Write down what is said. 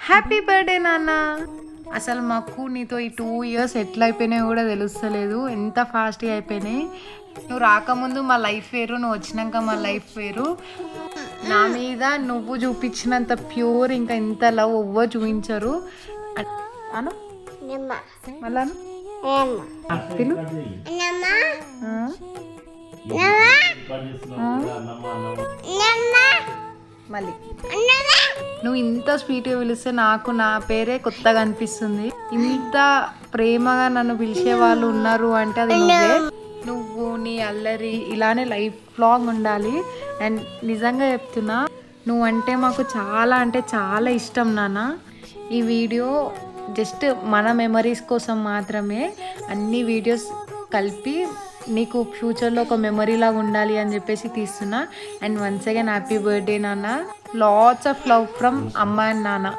Happy birthday నాన్న. అసలు మాకు నీతో ఈ 2 ఇయర్స్ ఎట్లా అయిపోయినాయో కూడా తెలుస్తలేదు, ఎంత ఫాస్ట్గా అయిపోయినాయి. నువ్వు రాకముందు మా లైఫ్ వేరు, నువ్వు వచ్చినాక మా లైఫ్ వేరు. నా మీద నువ్వు చూపించినంత ప్యూర్ ఇంకా ఇంత లవ్ ఎవ్వరు చూపించరు అను. మళ్ళా పిలు మళ్ళీ. నువ్వు ఇంత స్వీట్గా పిలిస్తే నాకు నా పేరే కొత్తగా అనిపిస్తుంది. ఇంత ప్రేమగా నన్ను పిలిచే వాళ్ళు ఉన్నారు అంటే అది నువ్వే. నువ్వు నీ అల్లరి ఇలానే లైఫ్ లాంగ్ ఉండాలి. అండ్ నిజంగా చెప్తున్నా, నువ్వంటే మాకు చాలా అంటే చాలా ఇష్టం నాన్న. ఈ వీడియో జస్ట్ మన మెమరీస్ కోసం మాత్రమే, అన్ని వీడియోస్ కలిపి నీకు ఫ్యూచర్లో ఒక మెమరీ లాగా ఉండాలి అని చెప్పేసి తీస్తున్నా. And once again happy birthday నాన్న. లాట్స్ ఆఫ్ లవ్ ఫ్రమ్ అమ్మ అండ్ నాన్న.